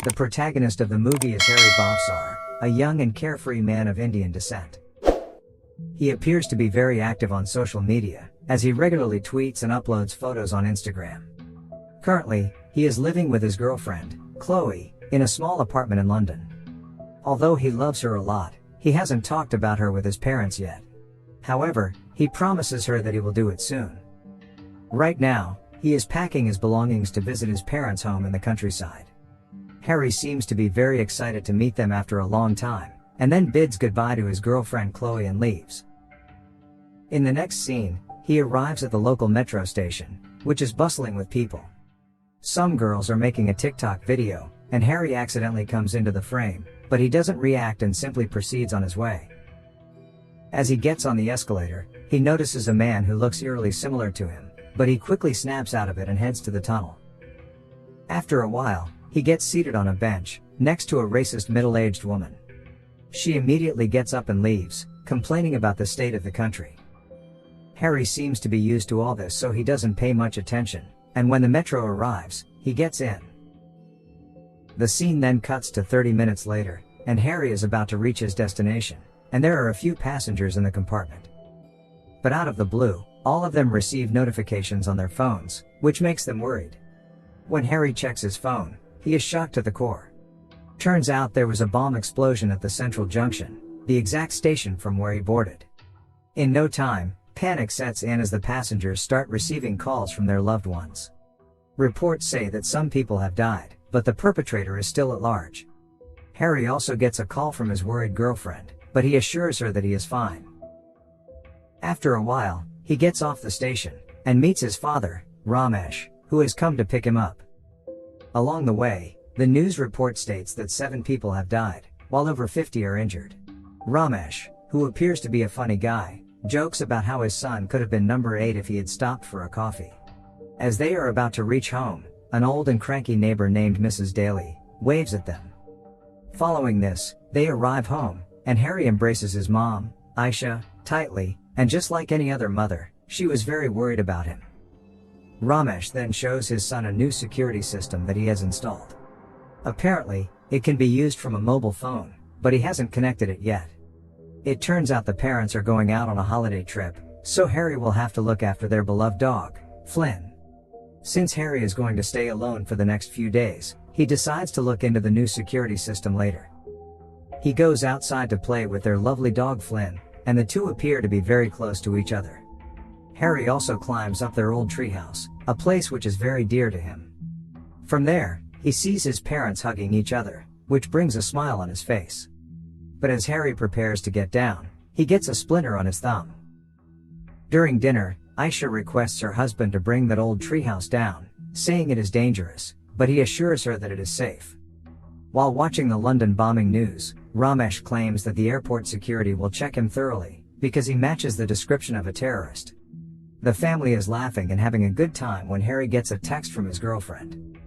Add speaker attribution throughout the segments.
Speaker 1: The protagonist of the movie is Harri Bhavsar, a young and carefree man of Indian descent. He appears to be very active on social media, as he regularly tweets and uploads photos on Instagram. Currently, he is living with his girlfriend, Chloe, in a small apartment in London. Although he loves her a lot, he hasn't talked about her with his parents yet. However, he promises her that he will do it soon. Right now, he is packing his belongings to visit his parents' home in the countryside. Harri seems to be very excited to meet them after a long time, and then bids goodbye to his girlfriend Chloe and leaves. In the next scene, he arrives at the local metro station, which is bustling with people. Some girls are making a TikTok video, and Harri accidentally comes into the frame, but he doesn't react and simply proceeds on his way. As he gets on the escalator, he notices a man who looks eerily similar to him, but he quickly snaps out of it and heads to the tunnel. After a while, he gets seated on a bench, next to a racist middle-aged woman. She immediately gets up and leaves, complaining about the state of the country. Harri seems to be used to all this, so he doesn't pay much attention, and when the metro arrives, he gets in. The scene then cuts to 30 minutes later, and Harri is about to reach his destination, and there are a few passengers in the compartment. But out of the blue, all of them receive notifications on their phones, which makes them worried. When Harri checks his phone, he is shocked to the core. Turns out there was a bomb explosion at the Central Junction, the exact station from where he boarded. In no time, panic sets in as the passengers start receiving calls from their loved ones. Reports say that some people have died, but the perpetrator is still at large. Harri also gets a call from his worried girlfriend, but he assures her that he is fine. After a while, he gets off the station, and meets his father, Ramesh, who has come to pick him up. Along the way, the news report states that 7 people have died, while over 50 are injured. Ramesh, who appears to be a funny guy, jokes about how his son could have been number 8 if he had stopped for a coffee. As they are about to reach home, an old and cranky neighbor named Mrs. Daly waves at them. Following this, they arrive home, and Harri embraces his mom, Aisha, tightly, and just like any other mother, she was very worried about him. Ramesh then shows his son a new security system that he has installed. Apparently, it can be used from a mobile phone, but he hasn't connected it yet. It turns out the parents are going out on a holiday trip, so Harri will have to look after their beloved dog, Flynn. Since Harri is going to stay alone for the next few days, he decides to look into the new security system later. He goes outside to play with their lovely dog Flynn, and the two appear to be very close to each other. Harri also climbs up their old treehouse, a place which is very dear to him. From there, he sees his parents hugging each other, which brings a smile on his face. But as Harri prepares to get down, he gets a splinter on his thumb. During dinner, Aisha requests her husband to bring that old treehouse down, saying it is dangerous, but he assures her that it is safe. While watching the London bombing news, Ramesh claims that the airport security will check him thoroughly, because he matches the description of a terrorist. The family is laughing and having a good time when Harri gets a text from his girlfriend.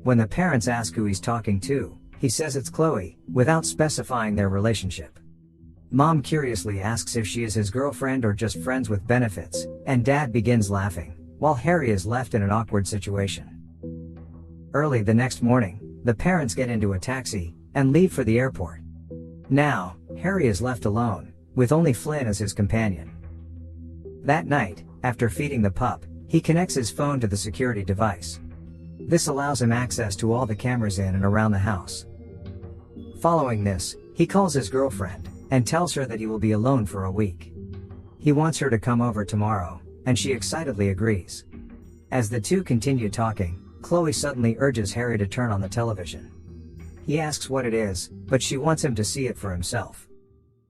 Speaker 1: When the parents ask who he's talking to, he says it's Chloe, without specifying their relationship. Mom curiously asks if she is his girlfriend or just friends with benefits, and Dad begins laughing, while Harri is left in an awkward situation. Early the next morning, the parents get into a taxi, and leave for the airport. Now, Harri is left alone, with only Flynn as his companion. That night, after feeding the pup, he connects his phone to the security device. This allows him access to all the cameras in and around the house. Following this, he calls his girlfriend, and tells her that he will be alone for a week. He wants her to come over tomorrow, and she excitedly agrees. As the two continue talking, Chloe suddenly urges Harri to turn on the television. He asks what it is, but she wants him to see it for himself.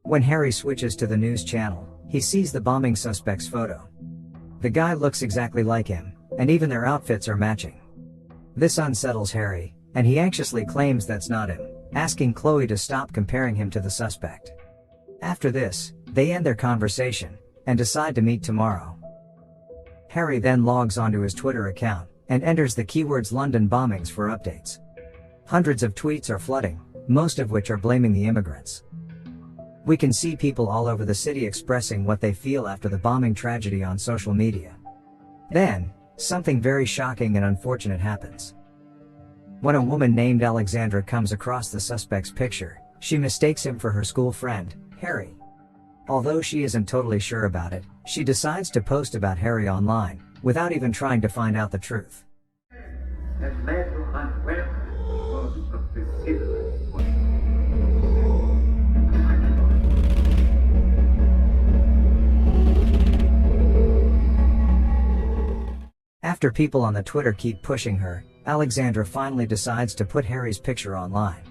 Speaker 1: When Harri switches to the news channel, he sees the bombing suspect's photo. The guy looks exactly like him, and even their outfits are matching. This unsettles Harri, and he anxiously claims that's not him, asking Chloe to stop comparing him to the suspect. After this, they end their conversation, and decide to meet tomorrow. Harri then logs onto his Twitter account, and enters the keywords London bombings for updates. Hundreds of tweets are flooding, most of which are blaming the immigrants. We can see people all over the city expressing what they feel after the bombing tragedy on social media. Then, something very shocking and unfortunate happens. When a woman named Alexandra comes across the suspect's picture, she mistakes him for her school friend, Harri. Although she isn't totally sure about it, she decides to post about Harri online, without even trying to find out the truth. After people on the Twitter keep pushing her, Alexandra finally decides to put Harri's picture online.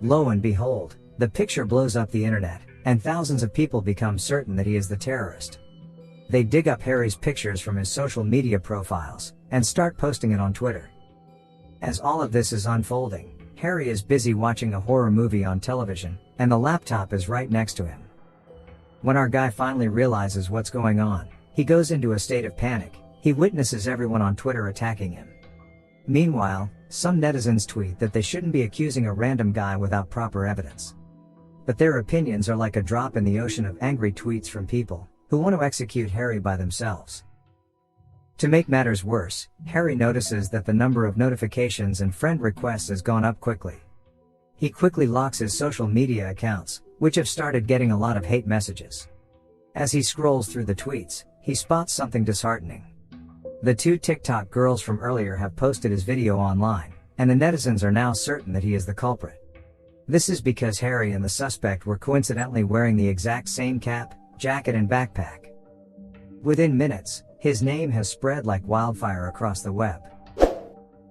Speaker 1: Lo and behold, the picture blows up the internet, and thousands of people become certain that he is the terrorist. They dig up Harri's pictures from his social media profiles, and start posting it on Twitter. As all of this is unfolding, Harri is busy watching a horror movie on television, and the laptop is right next to him. When our guy finally realizes what's going on, he goes into a state of panic. He witnesses everyone on Twitter attacking him. Meanwhile, some netizens tweet that they shouldn't be accusing a random guy without proper evidence. But their opinions are like a drop in the ocean of angry tweets from people who want to execute Harri by themselves. To make matters worse, Harri notices that the number of notifications and friend requests has gone up quickly. He quickly locks his social media accounts, which have started getting a lot of hate messages. As he scrolls through the tweets, he spots something disheartening. The two TikTok girls from earlier have posted his video online, and the netizens are now certain that he is the culprit. This is because Harri and the suspect were coincidentally wearing the exact same cap, jacket and backpack. Within minutes, his name has spread like wildfire across the web.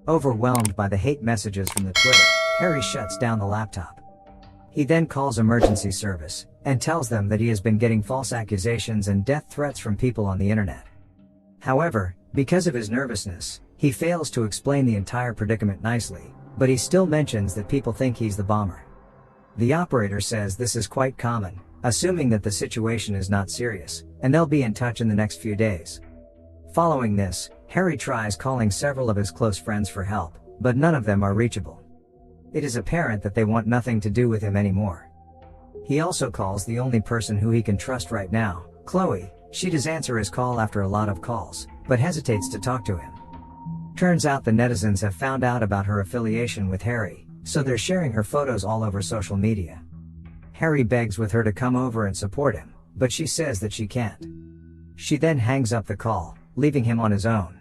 Speaker 1: Overwhelmed by the hate messages from the Twitter, Harri shuts down the laptop. He then calls emergency service, and tells them that he has been getting false accusations and death threats from people on the internet. However, because of his nervousness, he fails to explain the entire predicament nicely, but he still mentions that people think he's the bomber. The operator says this is quite common, assuming that the situation is not serious, and they'll be in touch in the next few days. Following this, Harri tries calling several of his close friends for help, but none of them are reachable. It is apparent that they want nothing to do with him anymore. He also calls the only person who he can trust right now, Chloe. She does answer his call after a lot of calls, but hesitates to talk to him. Turns out the netizens have found out about her affiliation with Harri, so they're sharing her photos all over social media. Harri begs with her to come over and support him, but she says that she can't. She then hangs up the call, leaving him on his own.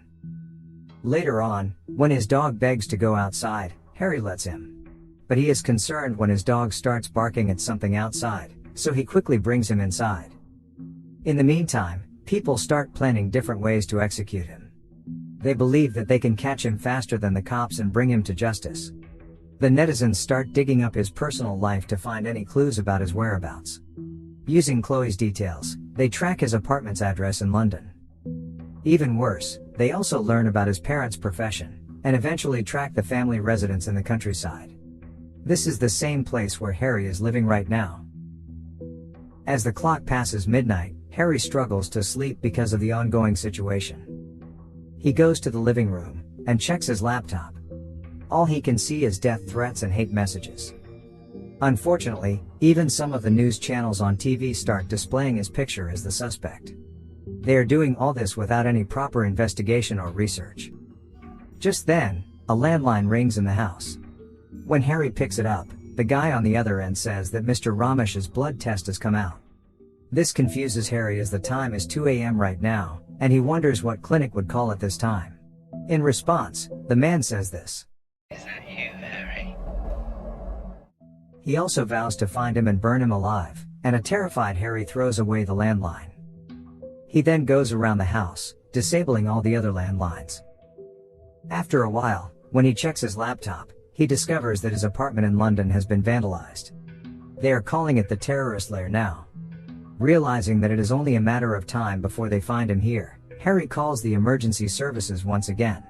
Speaker 1: Later on, when his dog begs to go outside, Harri lets him. But he is concerned when his dog starts barking at something outside, so he quickly brings him inside. In the meantime, people start planning different ways to execute him. They believe that they can catch him faster than the cops and bring him to justice. The netizens start digging up his personal life to find any clues about his whereabouts. Using Chloe's details, they track his apartment's address in London. Even worse, they also learn about his parents' profession, and eventually track the family residence in the countryside. This is the same place where Harri is living right now. As the clock passes midnight, Harri struggles to sleep because of the ongoing situation. He goes to the living room, and checks his laptop. All he can see is death threats and hate messages. Unfortunately, even some of the news channels on TV start displaying his picture as the suspect. They are doing all this without any proper investigation or research. Just then, a landline rings in the house. When Harri picks it up, the guy on the other end says that Mr. Ramesh's blood test has come out. This confuses Harri as the time is 2 a.m. right now, and he wonders what clinic would call at this time. In response, the man says this.
Speaker 2: Is that you, Harri?
Speaker 1: He also vows to find him and burn him alive, and a terrified Harri throws away the landline. He then goes around the house, disabling all the other landlines. After a while, when he checks his laptop, he discovers that his apartment in London has been vandalized. They are calling it the terrorist lair now. Realizing that it is only a matter of time before they find him here, Harri calls the emergency services once again.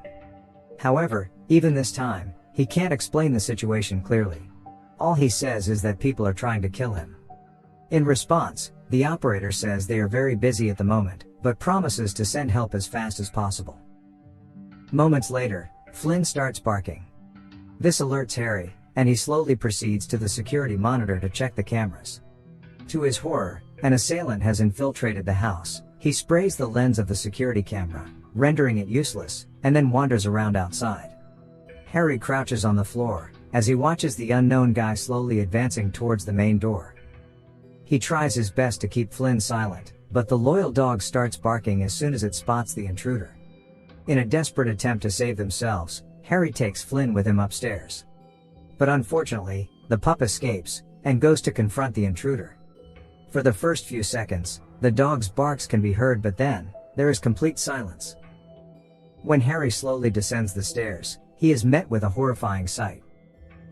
Speaker 1: However, even this time, he can't explain the situation clearly. All he says is that people are trying to kill him. In response, the operator says they are very busy at the moment, but promises to send help as fast as possible. Moments later, Flynn starts barking. This alerts Harri, and he slowly proceeds to the security monitor to check the cameras. To his horror, an assailant has infiltrated the house. He sprays the lens of the security camera, rendering it useless, and then wanders around outside. Harri crouches on the floor as he watches the unknown guy slowly advancing towards the main door. He tries his best to keep Flynn silent, but the loyal dog starts barking as soon as it spots the intruder. In a desperate attempt to save themselves, Harri takes Flynn with him upstairs. But unfortunately, the pup escapes and goes to confront the intruder. For the first few seconds, the dog's barks can be heard, but then there is complete silence. When Harri slowly descends the stairs, he is met with a horrifying sight.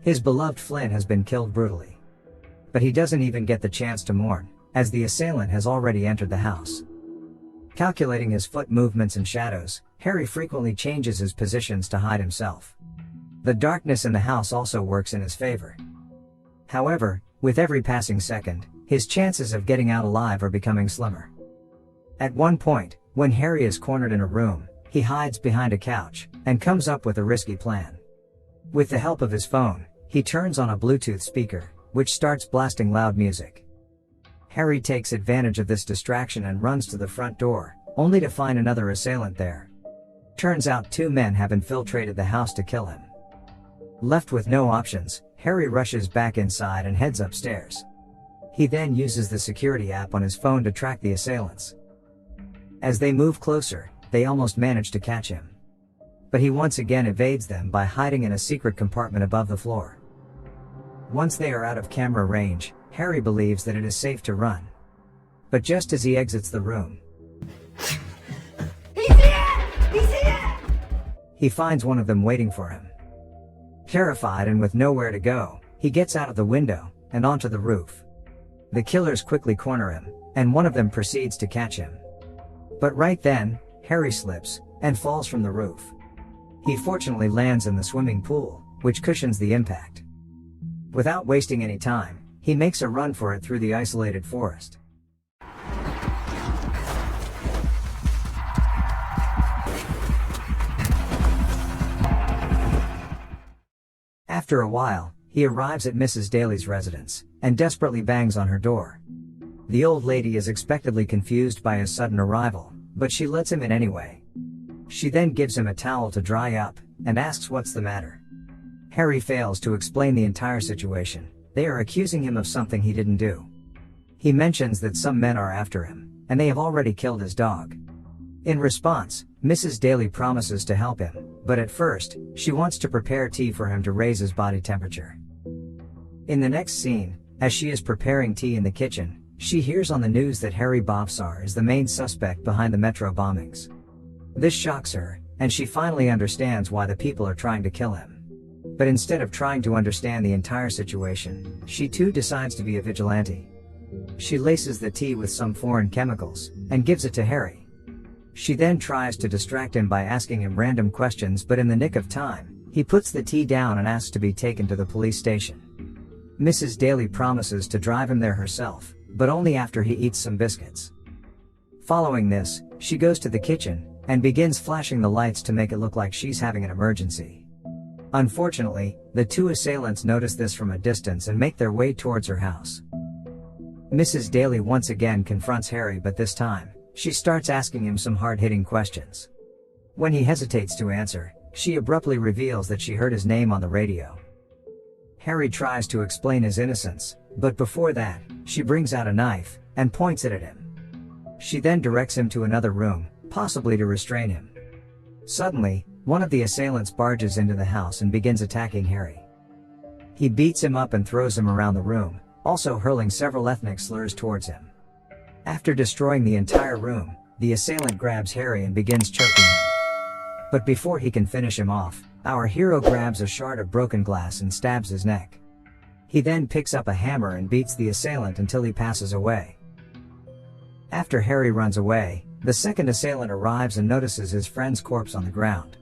Speaker 1: His beloved Flynn has been killed brutally. But he doesn't even get the chance to mourn, as the assailant has already entered the house. Calculating his foot movements and shadows, Harri frequently changes his positions to hide himself. The darkness in the house also works in his favor. However, with every passing second, his chances of getting out alive are becoming slimmer. At one point, when Harri is cornered in a room, he hides behind a couch and comes up with a risky plan. With the help of his phone, he turns on a Bluetooth speaker, which starts blasting loud music. Harri takes advantage of this distraction and runs to the front door, only to find another assailant there. Turns out 2 men have infiltrated the house to kill him. Left with no options, Harri rushes back inside and heads upstairs. He then uses the security app on his phone to track the assailants. As they move closer, they almost manage to catch him. But he once again evades them by hiding in a secret compartment above the floor. Once they are out of camera range, Harri believes that it is safe to run. But just as he exits the room,
Speaker 3: He's here! He's here!
Speaker 1: he finds one of them waiting for him. Terrified and with nowhere to go, he gets out of the window and onto the roof. The killers quickly corner him, and one of them proceeds to catch him. But right then, Harri slips and falls from the roof. He fortunately lands in the swimming pool, which cushions the impact. Without wasting any time, he makes a run for it through the isolated forest. After a while, he arrives at Mrs. Daly's residence and desperately bangs on her door. The old lady is expectedly confused by his sudden arrival, but she lets him in anyway. She then gives him a towel to dry up and asks what's the matter. Harri fails to explain the entire situation. They are accusing him of something he didn't do. He mentions that some men are after him, and they have already killed his dog. In response, Mrs. Daly promises to help him, but at first, she wants to prepare tea for him to raise his body temperature. In the next scene, as she is preparing tea in the kitchen, she hears on the news that Harri Bofsar is the main suspect behind the metro bombings. This shocks her, and she finally understands why the people are trying to kill him. But instead of trying to understand the entire situation, she too decides to be a vigilante. She laces the tea with some foreign chemicals, and gives it to Harri. She then tries to distract him by asking him random questions, but in the nick of time, he puts the tea down and asks to be taken to the police station. Mrs. Daly promises to drive him there herself, but only after he eats some biscuits. Following this, she goes to the kitchen, and begins flashing the lights to make it look like she's having an emergency. Unfortunately, the 2 assailants notice this from a distance and make their way towards her house. Mrs. Daly once again confronts Harri, but this time, she starts asking him some hard-hitting questions. When he hesitates to answer, she abruptly reveals that she heard his name on the radio. Harri tries to explain his innocence, but before that, she brings out a knife and points it at him. She then directs him to another room, possibly to restrain him. Suddenly, one of the assailants barges into the house and begins attacking Harri. He beats him up and throws him around the room, also hurling several ethnic slurs towards him. After destroying the entire room, the assailant grabs Harri and begins choking him. But before he can finish him off, our hero grabs a shard of broken glass and stabs his neck. He then picks up a hammer and beats the assailant until he passes away. After Harri runs away, the second assailant arrives and notices his friend's corpse on the ground.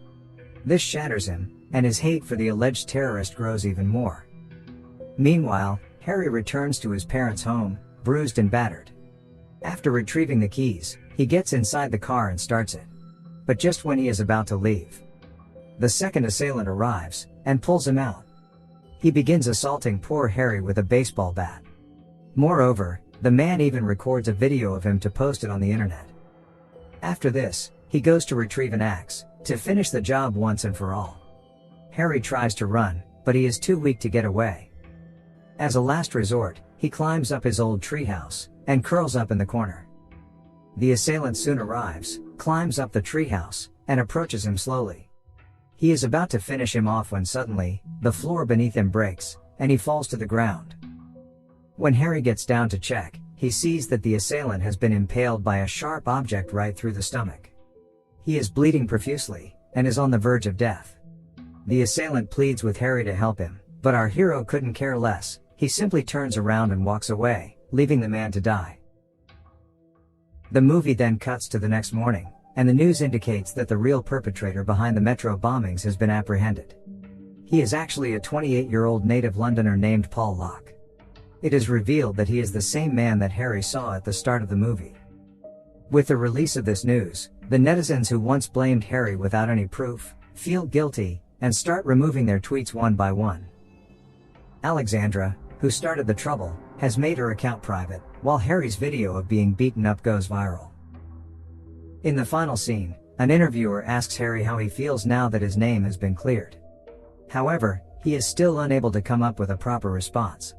Speaker 1: This shatters him, and his hate for the alleged terrorist grows even more. Meanwhile, Harri returns to his parents' home, bruised and battered. After retrieving the keys, he gets inside the car and starts it. But just when he is about to leave, the second assailant arrives and pulls him out. He begins assaulting poor Harri with a baseball bat. Moreover, the man even records a video of him to post it on the internet. After this, he goes to retrieve an axe to finish the job once and for all. Harri tries to run, but he is too weak to get away. As a last resort, he climbs up his old treehouse and curls up in the corner. The assailant soon arrives, climbs up the treehouse, and approaches him slowly. He is about to finish him off when suddenly, the floor beneath him breaks, and he falls to the ground. When Harri gets down to check, he sees that the assailant has been impaled by a sharp object right through the stomach. He is bleeding profusely, and is on the verge of death. The assailant pleads with Harri to help him, but our hero couldn't care less. He simply turns around and walks away, leaving the man to die. The movie then cuts to the next morning, and the news indicates that the real perpetrator behind the metro bombings has been apprehended. He is actually a 28-year-old native Londoner named Paul Locke. It is revealed that he is the same man that Harri saw at the start of the movie. With the release of this news, the netizens who once blamed Harri without any proof, feel guilty, and start removing their tweets one by one. Alexandra, who started the trouble, has made her account private, while Harri's video of being beaten up goes viral. In the final scene, an interviewer asks Harri how he feels now that his name has been cleared. However, he is still unable to come up with a proper response.